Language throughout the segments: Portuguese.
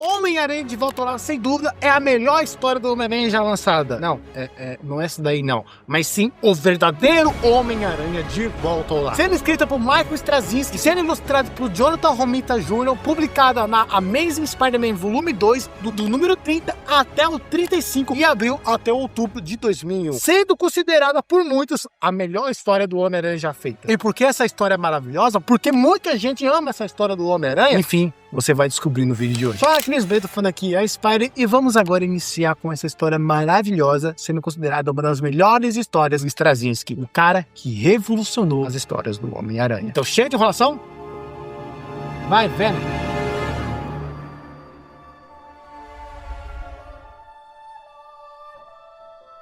Homem-Aranha de Volta ao Lar, sem dúvida, é a melhor história do Homem-Aranha já lançada. Não, não é essa daí não. Mas sim, o verdadeiro Homem-Aranha de Volta ao Lar. Sendo escrita por Michael Straczynski, sendo ilustrada por Jonathan Romita Jr., publicada na Amazing Spider-Man Volume 2, do número 30 até o 35, e abril até outubro de 2001. Sendo considerada por muitos a melhor história do Homem-Aranha já feita. E por que essa história é maravilhosa? Porque muita gente ama essa história do Homem-Aranha. Enfim, você vai descobrir no vídeo de hoje. Fala, Cris Brito, falando aqui a Spider, e vamos agora iniciar com essa história maravilhosa, sendo considerada uma das melhores histórias do Straczynski, o cara que revolucionou as histórias do Homem-Aranha. Então, chega de enrolação, vai vendo.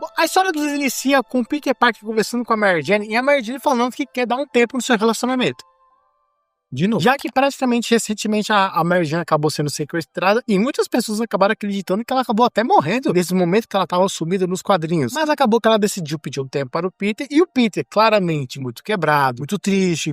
Bom, a história nos inicia com o Peter Parker conversando com a Mary Jane, e a Mary Jane falando que quer dar um tempo no seu relacionamento. De novo. Já que praticamente recentemente a Mary Jane acabou sendo sequestrada e muitas pessoas acabaram acreditando que ela acabou até morrendo nesse momento que ela estava sumida nos quadrinhos. Mas acabou que ela decidiu pedir um tempo para o Peter, e o Peter, claramente muito quebrado, muito triste,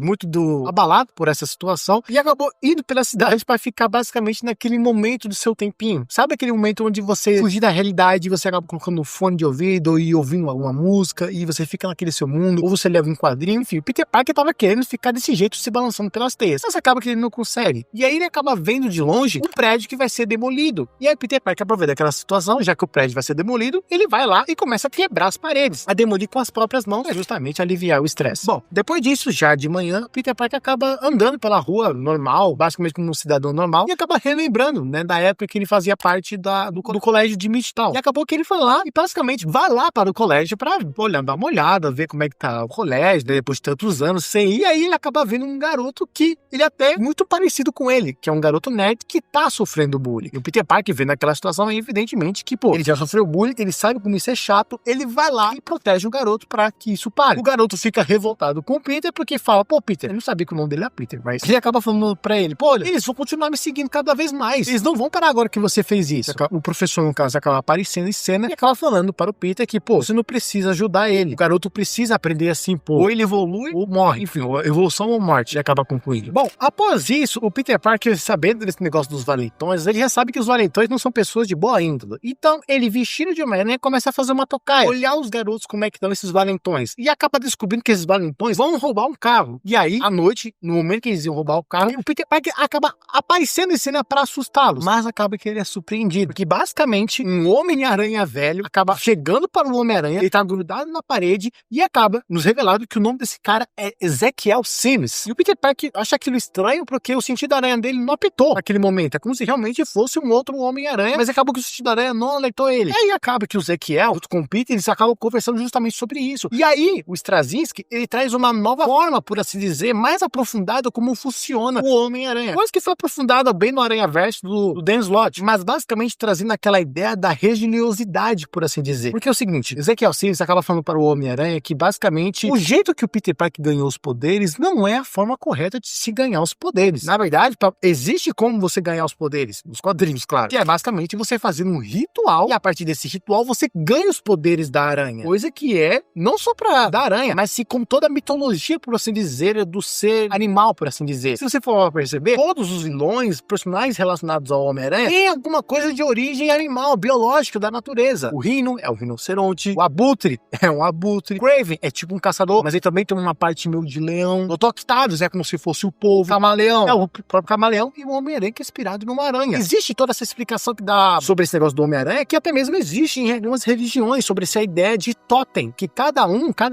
abalado por essa situação, e acabou indo pela cidade para ficar basicamente naquele momento do seu tempinho. Sabe aquele momento onde você fugir da realidade e você acaba colocando um fone de ouvido e ouvindo alguma música e você fica naquele seu mundo, ou você leva um quadrinho, enfim. O Peter Parker estava querendo ficar desse jeito, se balançando pelas teias. Mas acaba que ele não consegue. E aí ele acaba vendo de longe um prédio que vai ser demolido. E aí Peter Parker aproveita aquela situação, já que o prédio vai ser demolido, ele vai lá e começa a quebrar as paredes, a demolir com as próprias mãos, para justamente aliviar o estresse. Bom, depois disso, já de manhã, Peter Parker acaba andando pela rua normal, basicamente como um cidadão normal, e acaba relembrando, né, da época que ele fazia parte do colégio de Midtown. E acabou que ele foi lá e basicamente vai lá para o colégio para dar uma olhada, ver como é que tá o colégio, né, depois de tantos anos sem ir. E aí ele acaba vendo um garoto que ele até é muito parecido com ele, que é um garoto nerd que tá sofrendo bullying. E o Peter Parker, vendo aquela situação, evidentemente que, ele já sofreu bullying, ele sabe como isso é chato, ele vai lá e protege o garoto pra que isso pare. O garoto fica revoltado com o Peter porque fala, Peter, eu não sabia que o nome dele é Peter, mas ele acaba falando pra ele, olha, eles vão continuar me seguindo cada vez mais, eles não vão parar agora que você fez isso. O professor, no caso, acaba aparecendo em cena e acaba falando para o Peter que, você não precisa ajudar ele, o garoto precisa aprender assim, ou ele evolui ou morre, enfim, ou evolução ou morte, ele acaba concluindo. Bom, após isso, o Peter Parker, sabendo desse negócio dos valentões, ele já sabe que os valentões não são pessoas de boa índole. Então, ele, vestido de Homem-Aranha, começa a fazer uma tocaia, olhar os garotos como é que estão esses valentões, e acaba descobrindo que esses valentões vão roubar um carro. E aí, à noite, no momento que eles iam roubar o carro, o Peter Parker acaba aparecendo em cena para assustá-los, mas acaba que ele é surpreendido, porque basicamente um Homem-Aranha velho acaba chegando para o Homem-Aranha, ele tá grudado na parede e acaba nos revelando que o nome desse cara é Ezequiel Sims. E o Peter Parker acha aquilo estranho porque o sentido da aranha dele não apitou naquele momento. É como se realmente fosse um outro Homem-Aranha, mas acabou que o sentido da aranha não alertou ele. E aí acaba que o Ezequiel, junto com o Peter, eles acabam conversando justamente sobre isso. E aí, o Straczynski, ele traz uma nova forma, por assim dizer, mais aprofundada como funciona o Homem-Aranha. Coisa que foi aprofundada bem no Aranhaverso do Dan Slott, mas basicamente trazendo aquela ideia da religiosidade, por assim dizer. Porque é o seguinte, Ezequiel Sims acaba falando para o Homem-Aranha que basicamente o jeito que o Peter Parker ganhou os poderes não é a forma correta de se ganhar os poderes. Na verdade, existe como você ganhar os poderes, nos quadrinhos, claro, que é basicamente você fazendo um ritual, e a partir desse ritual você ganha os poderes da aranha. Coisa que é, não só da aranha, mas sim como toda a mitologia, por assim dizer, do ser animal, por assim dizer. Se você for perceber, todos os vilões, personagens relacionados ao Homem-Aranha, têm alguma coisa de origem animal, biológica, da natureza. O Rhino é um rinoceronte, o Abutre é um abutre, Kraven é tipo um caçador, mas ele também tem uma parte meio de leão, o Dr. Octavius é como se fosse o povo, Camaleão é o próprio camaleão, e o Homem-Aranha que é inspirado numa aranha. Existe toda essa explicação que dá sobre esse negócio do Homem-Aranha, que até mesmo existe em algumas religiões, sobre essa ideia de totem, que cada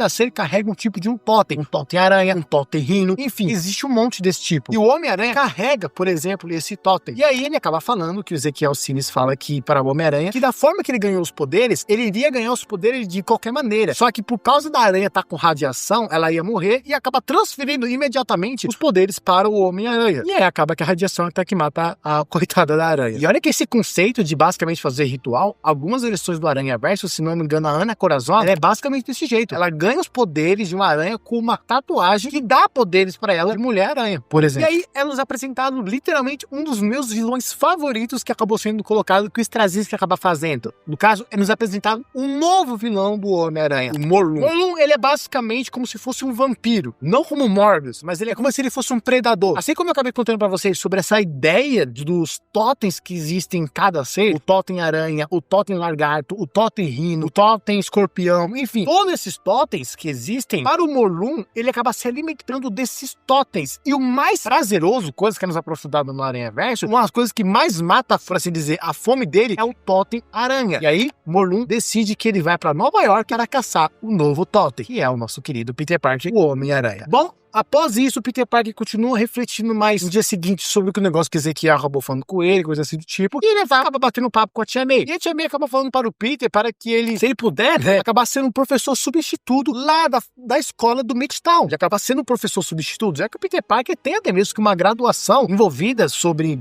ser carrega um tipo de um totem aranha, um totem rino, enfim, existe um monte desse tipo. E o Homem-Aranha carrega, por exemplo, esse totem. E aí ele acaba falando, que o Ezequiel Sims fala aqui para o Homem-Aranha, que da forma que ele ganhou os poderes, ele iria ganhar os poderes de qualquer maneira. Só que por causa da aranha estar com radiação, ela ia morrer e acaba transferindo imediatamente os poderes para o Homem-Aranha. E aí acaba que a radiação até que mata a coitada da aranha. E olha que esse conceito de basicamente fazer ritual, algumas versões do Aranhaverso, se não me engano, a Ana Corazon, ela é basicamente desse jeito. Ela ganha os poderes de uma aranha com uma tatuagem que dá poderes para ela de Mulher-Aranha, por exemplo. E aí é nos apresentado literalmente um dos meus vilões favoritos que acabou sendo colocado, que o Straczynski acaba fazendo. No caso, é nos apresentado um novo vilão do Homem-Aranha, o Morlun. Morlun, ele é basicamente como se fosse um vampiro. Não como Morbius, mas ele é como se ele fosse fosse um predador. Assim como eu acabei contando pra vocês sobre essa ideia dos totens que existem em cada ser, o totem aranha, o totem lagarto, o totem rino, o totem escorpião, enfim, todos esses totens que existem, para o Morlun, ele acaba se alimentando desses totens. E o mais prazeroso, coisa que é nos aprofundado no Aranha Verso, uma das coisas que mais mata, por assim dizer, a fome dele é o totem aranha. E aí, Morlun decide que ele vai pra Nova York para caçar o novo totem, que é o nosso querido Peter Parker, o Homem-Aranha. Bom, após isso, o Peter Parker continua refletindo mais no dia seguinte sobre o negócio que Ezequiel acabou falando com ele, coisa assim do tipo, e ele acaba batendo papo com a Tia May. E a Tia May acaba falando para o Peter para que ele, se ele puder, né, acabar sendo um professor substituto lá da escola do Midtown. Já acaba sendo um professor substituto, já que o Peter Parker tem até mesmo que uma graduação envolvida sobre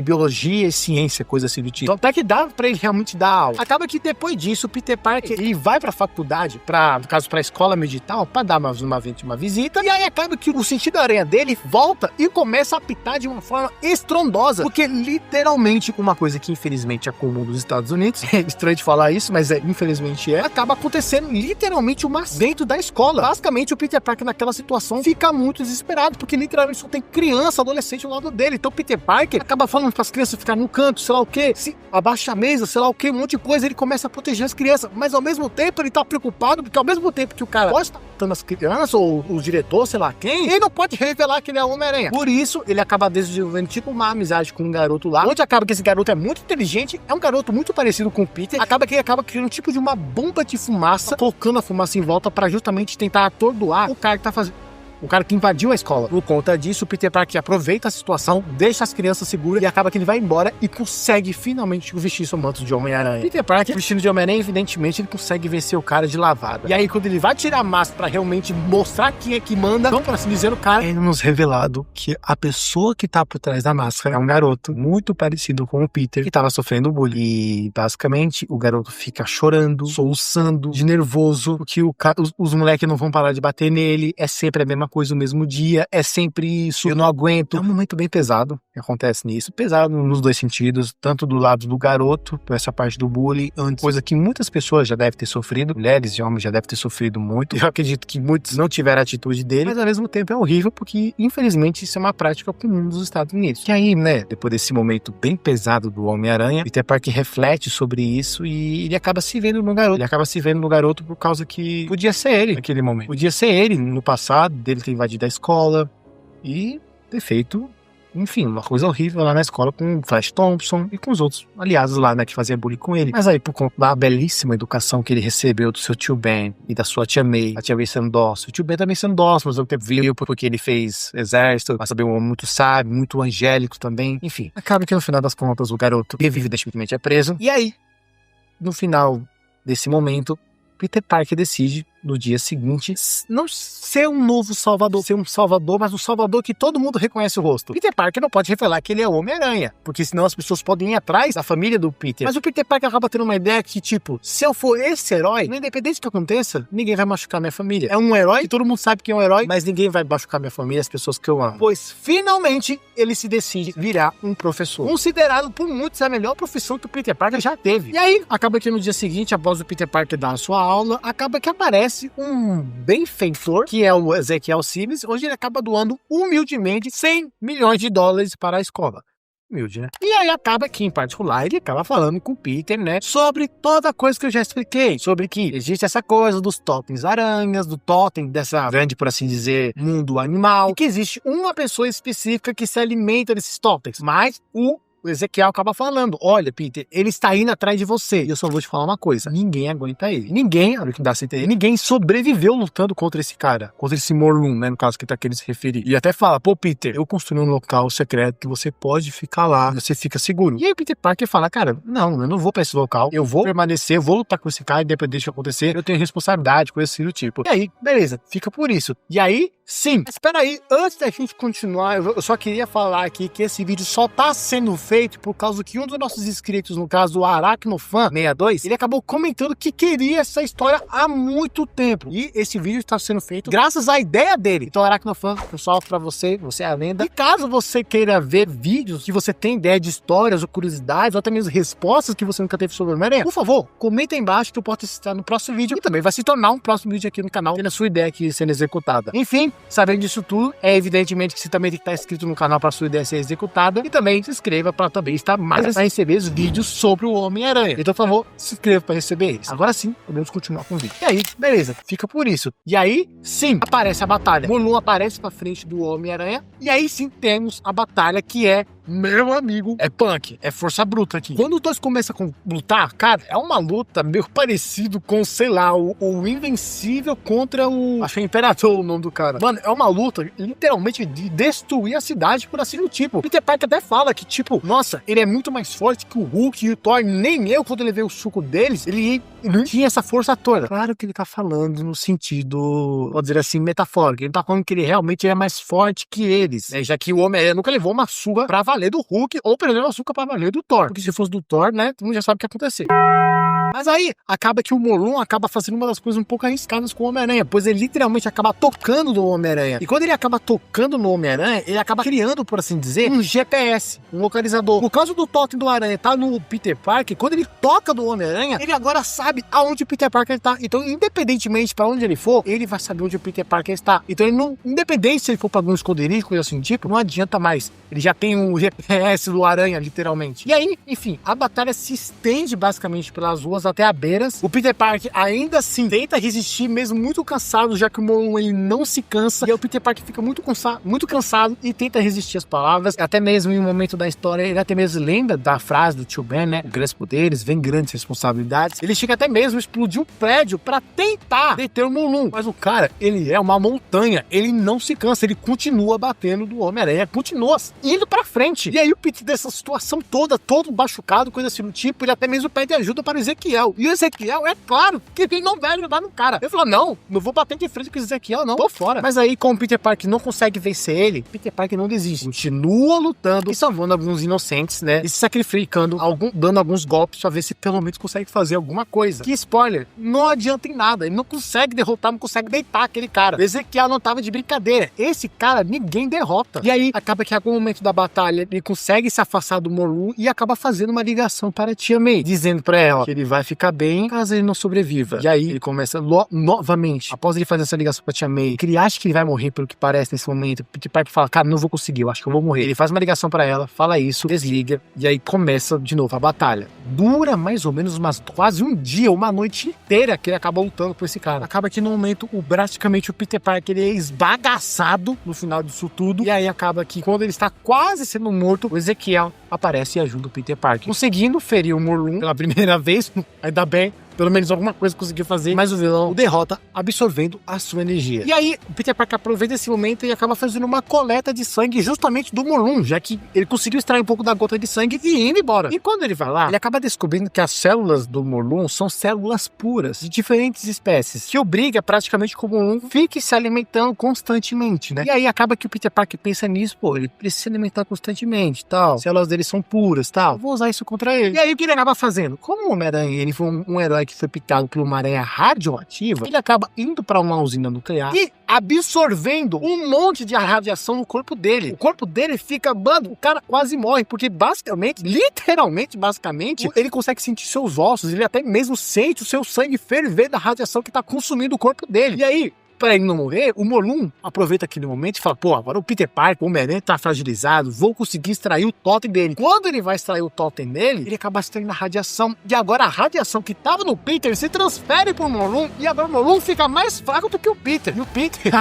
biologia e ciência, coisa assim do tipo. Então até que dá para ele realmente dar aula. Acaba que depois disso, o Peter Parker ele vai para a faculdade, no caso para a escola Midtown, para dar mais uma visita. E aí acaba que o sentido da aranha dele volta e começa a apitar de uma forma estrondosa. Porque literalmente uma coisa que infelizmente é comum dos Estados Unidos, é estranho de falar isso, mas infelizmente acaba acontecendo literalmente dentro da escola. Basicamente o Peter Parker naquela situação fica muito desesperado, porque literalmente só tem criança, adolescente ao lado dele. Então o Peter Parker acaba falando para as crianças ficarem no canto, sei lá o que, se abaixa a mesa, sei lá o que, um monte de coisa. Ele começa a proteger as crianças, mas ao mesmo tempo ele tá preocupado, porque ao mesmo tempo que o cara pode estar matando as crianças, ou o diretor, sei lá quem, ele não pode revelar que ele é o Homem-Aranha. Por isso, ele acaba desenvolvendo tipo uma amizade com um garoto lá, onde acaba que esse garoto é muito inteligente, é um garoto muito parecido com o Peter, acaba que ele acaba criando um tipo de uma bomba de fumaça, colocando a fumaça em volta para justamente tentar atordoar o cara que tá fazendo. O cara que invadiu a escola. Por conta disso, o Peter Parker aproveita a situação, deixa as crianças seguras e acaba que ele vai embora e consegue finalmente vestir seu manto de Homem-Aranha. Peter Parker, vestido de Homem-Aranha, evidentemente, ele consegue vencer o cara de lavada. E aí, quando ele vai tirar a máscara pra realmente mostrar quem é que manda, então, por assim dizer, o cara é nos revelado que a pessoa que tá por trás da máscara é um garoto muito parecido com o Peter, que tava sofrendo bullying. E, basicamente, o garoto fica chorando, soluçando, de nervoso, porque os moleques não vão parar de bater nele, é sempre a mesma coisa no mesmo dia, é sempre isso, eu não aguento. É um momento bem pesado que acontece nisso, pesado nos dois sentidos, tanto do lado do garoto, por essa parte do bullying, coisa que muitas pessoas já devem ter sofrido, mulheres e homens já devem ter sofrido muito. Eu acredito que muitos não tiveram a atitude dele, mas ao mesmo tempo é horrível, porque infelizmente isso é uma prática comum dos Estados Unidos. E aí, né, depois desse momento bem pesado do Homem-Aranha, Peter Parker reflete sobre isso e ele acaba se vendo no garoto. Ele acaba se vendo no garoto por causa que podia ser ele naquele momento. Podia ser ele no passado, dele ter invadido a escola e ter feito, enfim, uma coisa horrível lá na escola com o Flash Thompson e com os outros aliados lá, né, que faziam bullying com ele. Mas aí, por conta da belíssima educação que ele recebeu do seu tio Ben e da sua tia May, a tia May sendo dócil, o tio Ben também sendo dócil, mas ao tempo viu porque ele fez exército, mas também um homem muito sábio, muito angélico também. Enfim, acaba que no final das contas o garoto evidentemente é preso. E aí, no final desse momento, Peter Parker decide, no dia seguinte, não ser um novo Salvador, ser um Salvador, mas um Salvador que todo mundo reconhece o rosto. Peter Parker não pode revelar que ele é o Homem-Aranha, porque senão as pessoas podem ir atrás da família do Peter. Mas o Peter Parker acaba tendo uma ideia que, tipo, se eu for esse herói, independente do que aconteça, ninguém vai machucar minha família. É um herói que todo mundo sabe que é um herói, mas ninguém vai machucar minha família, as pessoas que eu amo. Pois, finalmente, ele se decide virar um professor. Considerado por muitos a melhor profissão que o Peter Parker já teve. E aí, acaba que no dia seguinte, após o Peter Parker dar a sua aula, acaba que aparece um benfeitor, que é o Ezequiel Simmons, onde ele acaba doando humildemente $100 milhões para a escola. Humilde, né? E aí acaba que, em particular, ele acaba falando com o Peter, né, sobre toda a coisa que eu já expliquei, sobre que existe essa coisa dos totens aranhas, do totem dessa grande, por assim dizer, mundo animal, e que existe uma pessoa específica que se alimenta desses totens, mas o Ezequiel acaba falando, olha, Peter, ele está indo atrás de você. E eu só vou te falar uma coisa, ninguém aguenta ele. Ninguém, olha o que dá a entender, ninguém sobreviveu lutando contra esse cara, contra esse Morlun, né, no caso que tá querendo se referir. E até fala, pô, Peter, eu construí um local secreto que você pode ficar lá, você fica seguro. E aí o Peter Parker fala, cara, não, eu não vou pra esse local, eu vou permanecer, eu vou lutar com esse cara, independente do que acontecer, eu tenho responsabilidade, coisa assim do tipo. E aí, beleza, fica por isso. E aí, sim, mas espera aí, antes da gente continuar, eu só queria falar aqui que esse vídeo só tá sendo feito por causa que um dos nossos inscritos, no caso o Aracnofan 62, ele acabou comentando que queria essa história há muito tempo. E esse vídeo está sendo feito graças à ideia dele. Então, Aracnofan, pessoal, pra você é a lenda. E caso você queira ver vídeos que você tem ideia de histórias ou curiosidades, ou até mesmo respostas que você nunca teve sobre o Homem-Aranha, por favor, comenta aí embaixo que eu posso citar no próximo vídeo. E também vai se tornar um próximo vídeo aqui no canal, tendo a sua ideia aqui sendo executada. Enfim, Sabendo disso tudo, é evidentemente que você também tem que estar inscrito no canal para sua ideia ser executada. E também se inscreva para também estar mais a receber os vídeos sobre o Homem-Aranha. Então, por favor, se inscreva para receber isso. Agora sim, podemos continuar com o vídeo. E aí, beleza, fica por isso. E aí, sim, aparece a batalha. Morlun aparece pra frente do Homem-Aranha. E aí sim temos a batalha que é, meu amigo, é punk, é força bruta aqui. Quando os dois começam a lutar, cara, é uma luta meio parecido com, sei lá, o Invencível contra o... acho que é Imperador o nome do cara. Mano, é uma luta literalmente de destruir a cidade por assim do tipo. Peter Parker até fala que, tipo, nossa, ele é muito mais forte que o Hulk e o Thor. Nem eu, quando ele veio o suco deles, ele tinha essa força toda. Claro que ele tá falando no sentido, vou dizer assim, metafórico. Ele tá falando que ele realmente é mais forte que eles, né? Já que o Homem-Aranha nunca levou uma surra pra valer do Hulk ou perdeu uma surra pra valer do Thor. Porque se fosse do Thor, né, todo mundo já sabe o que ia acontecer. Mas aí, acaba que o Morlun acaba fazendo uma das coisas um pouco arriscadas com o Homem-Aranha, pois ele literalmente acaba tocando no Homem-Aranha. E quando ele acaba tocando no Homem-Aranha, ele acaba criando, por assim dizer, um GPS, um localizador. Por causa do totem do Aranha tá no Peter Parker, quando ele toca no Homem-Aranha, ele agora sabe aonde o Peter Parker tá. Então, independentemente pra onde ele for, ele vai saber onde o Peter Parker está. Então, ele não, independente se ele for pra algum esconderijo, coisa assim, tipo, não adianta mais. Ele já tem um GPS do Aranha, literalmente. E aí, enfim, a batalha se estende basicamente pelas ruas até a beiras. O Peter Parker ainda assim tenta resistir, mesmo muito cansado, já que o Morlun ele não se cansa. E aí o Peter Parker fica muito cansado e tenta resistir às palavras. Até mesmo em um momento da história, ele até mesmo lembra da frase do tio Ben, né? Grandes poderes, vem grandes responsabilidades. Ele chega até mesmo a explodir um prédio pra tentar deter o Morlun. Mas o cara, ele é uma montanha. Ele não se cansa, ele continua batendo do Homem-Aranha, continua indo pra frente. E aí o Peter, dessa situação toda, todo machucado, coisa assim do tipo, ele até mesmo pede ajuda para o Ezequiel. E o Ezequiel, é claro, que ele não vai ajudar no cara. Ele falou, não vou bater de frente com o Ezequiel, não, tô fora. Mas aí, como o Peter Parker não consegue vencer ele, Peter Parker não desiste. Continua lutando e salvando alguns inocentes, né? E se sacrificando, dando alguns golpes pra ver se pelo menos consegue fazer alguma coisa. Que, spoiler, não adianta em nada. Ele não consegue derrotar, não consegue deitar aquele cara. O Ezequiel não tava de brincadeira. Esse cara, ninguém derrota. E aí, acaba que em algum momento da batalha, ele consegue se afastar do Morlun e acaba fazendo uma ligação para a Tia May, dizendo pra ela que ele vai ficar bem caso ele não sobreviva. E aí ele começa novamente, após ele fazer essa ligação pra Tia May, que ele acha que ele vai morrer pelo que parece nesse momento. Peter Parker fala, cara, não vou conseguir, eu acho que eu vou morrer. Ele faz uma ligação pra ela, fala isso, desliga, e aí começa de novo a batalha. Dura mais ou menos quase um dia, uma noite inteira que ele acaba lutando com esse cara. Acaba que no momento, praticamente o Peter Parker ele é esbagaçado no final disso tudo, e aí acaba que quando ele está quase sendo morto, o Ezequiel aparece e ajuda o Peter Parker, conseguindo ferir o Morlun pela primeira vez, ainda bem. Pelo menos alguma coisa conseguiu fazer, mas o vilão o derrota absorvendo a sua energia. E aí, o Peter Parker aproveita esse momento e acaba fazendo uma coleta de sangue justamente do Morlun, já que ele conseguiu extrair um pouco da gota de sangue e ir embora. E quando ele vai lá, ele acaba descobrindo que as células do Morlun são células puras, de diferentes espécies, que obriga praticamente que o Morlun fique se alimentando constantemente, né? E aí acaba que o Peter Parker pensa nisso, pô, ele precisa se alimentar constantemente, tal, as células dele são puras, tal, vou usar isso contra ele. E aí o que ele acaba fazendo? Como o Homem-Aranha, ele foi um herói que foi picado por uma aranha radioativa, ele acaba indo para uma usina nuclear e absorvendo um monte de radiação no corpo dele. O corpo dele fica, mano, o cara quase morre, porque basicamente, literalmente, ele consegue sentir seus ossos, ele até mesmo sente o seu sangue ferver da radiação que tá consumindo o corpo dele. E aí, para ele não morrer, o Morlun aproveita aquele momento e fala, pô, agora o Peter Parker, o Homem-Aranha tá fragilizado, vou conseguir extrair o totem dele. Quando ele vai extrair o totem dele, ele acaba extraindo a radiação, e agora a radiação que tava no Peter se transfere pro Morlun, e agora o Morlun fica mais fraco do que o Peter. E o Peter,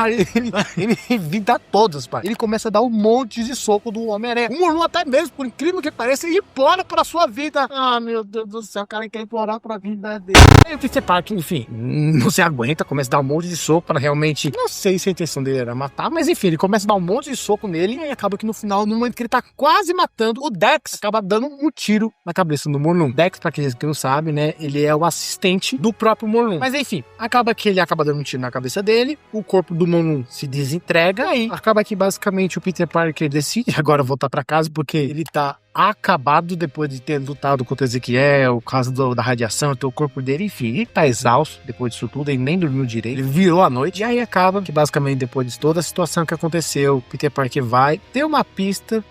ele evita todas, pai. Ele começa a dar um monte de soco do Homem-Aranha. O Morlun até mesmo, por incrível que pareça, ele implora pra sua vida. Ah, meu Deus do céu, o cara quer implorar pra vida dele. Aí o Peter Parker, enfim, não se aguenta, começa a dar um monte de soco pra realmente, não sei se a intenção dele era matar, mas enfim, ele começa a dar um monte de soco nele, e aí acaba que no final, no momento que ele tá quase matando, o Dex acaba dando um tiro na cabeça do Morlun. Dex, pra aqueles que não sabem, né, ele é o assistente do próprio Morlun. Mas enfim, acaba que ele acaba dando um tiro na cabeça dele, o corpo do Morlun se desentrega, aí acaba que basicamente o Peter Parker decide agora voltar pra casa, porque ele tá acabado depois de ter lutado contra Ezequiel, por causa da radiação, o corpo dele, enfim, ele tá exausto depois disso tudo, ele nem dormiu direito, ele virou a noite, e aí acaba que basicamente depois de toda a situação que aconteceu, Peter Parker vai ter uma pista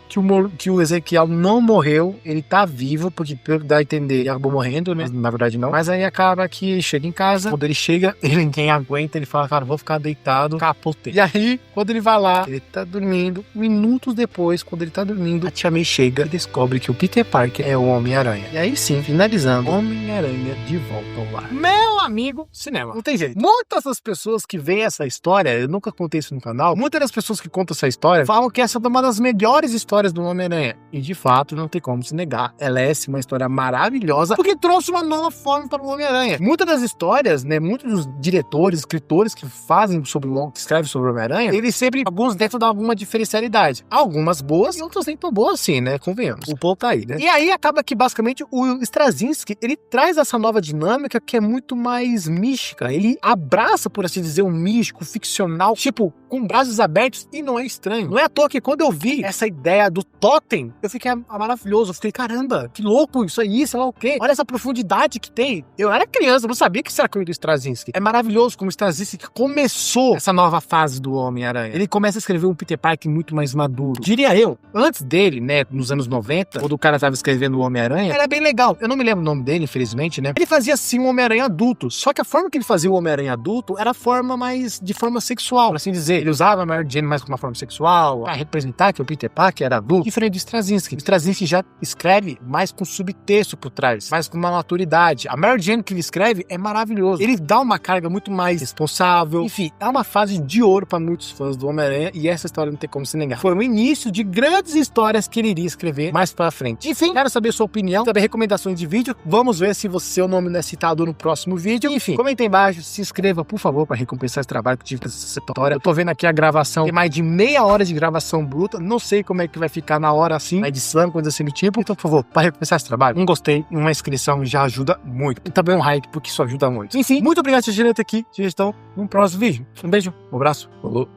que o Ezequiel não morreu, ele tá vivo, porque pelo que dá a entender, ele acabou morrendo, né? Na verdade não. Mas aí acaba que ele chega em casa, quando ele chega, ninguém aguenta, ele fala, cara, vou ficar deitado, capotei. E aí, quando ele vai lá, ele tá dormindo, minutos depois, quando ele tá dormindo, a Tia May chega e descobre que o Peter Parker é o Homem-Aranha. E aí sim, finalizando, Homem-Aranha de volta ao lar. Meu amigo, cinema. Não tem jeito. Muitas das pessoas que veem essa história, eu nunca contei isso no canal, muitas das pessoas que contam essa história falam que essa é uma das melhores histórias do Homem-Aranha. E de fato, não tem como se negar. Ela é uma história maravilhosa, porque trouxe uma nova forma para o Homem-Aranha. Muitas das histórias, né, muitos dos diretores, escritores que fazem sobre que escrevem sobre o Homem-Aranha, eles sempre, alguns tentam dar alguma diferencialidade. Algumas boas e outras nem tão boas assim, né? Convenhamos. O povo tá aí, né? E aí acaba que basicamente o Straczynski, ele traz essa nova dinâmica que é muito mais mística. Ele abraça, por assim dizer, um místico, ficcional, tipo, com braços abertos, e não é estranho. Não é à toa que quando eu vi essa ideia do totem, eu fiquei maravilhoso. Eu fiquei, caramba, que louco isso aí, sei lá o quê. Olha essa profundidade que tem. Eu era criança, eu não sabia que isso era coisa do Straczynski. É maravilhoso como o Straczynski começou essa nova fase do Homem-Aranha. Ele começa a escrever um Peter Parker muito mais maduro. Diria eu, antes dele, né, nos anos 90, quando o cara tava escrevendo o Homem-Aranha, era bem legal. Eu não me lembro o nome dele, infelizmente, né? Ele fazia sim um Homem-Aranha adulto. Só que a forma que ele fazia o Homem-Aranha adulto era a forma mais de forma sexual, por assim dizer. Ele usava a Mary Jane mais como uma forma sexual, pra representar que o Peter Parker era adulto. Diferente do Straczynski. O Straczynski já escreve mais com subtexto por trás, mais com uma maturidade. A Mary Jane que ele escreve é maravilhoso. Ele dá uma carga muito mais responsável. Enfim, é uma fase de ouro para muitos fãs do Homem-Aranha e essa história não tem como se negar. Foi o início de grandes histórias que ele iria escrever mais pra frente. Enfim, quero saber sua opinião, saber recomendações de vídeo. Vamos ver se seu nome não é citado no próximo vídeo. Enfim, comenta aí embaixo, se inscreva, por favor, para recompensar esse trabalho que eu tive nessa história. Eu tô vendo aqui a gravação, tem mais de meia hora de gravação bruta. Não sei como é que vai ficar na hora assim, na edição, coisa assim do tipo. Então, por favor, para recompensar esse trabalho, um gostei e uma inscrição já ajuda muito. E também um like, porque isso ajuda muito. Enfim, muito obrigado por assistir até aqui. Sugestão no próximo vídeo. Um beijo, um abraço, falou.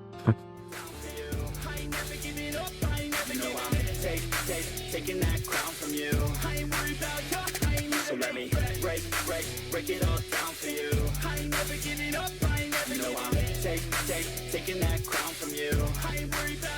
Taking that crown from you. I ain't worried about your pain. So let me break it all down for you. I ain't never giving up, I ain't never giving up. I'm taking that crown from you. I ain't worried about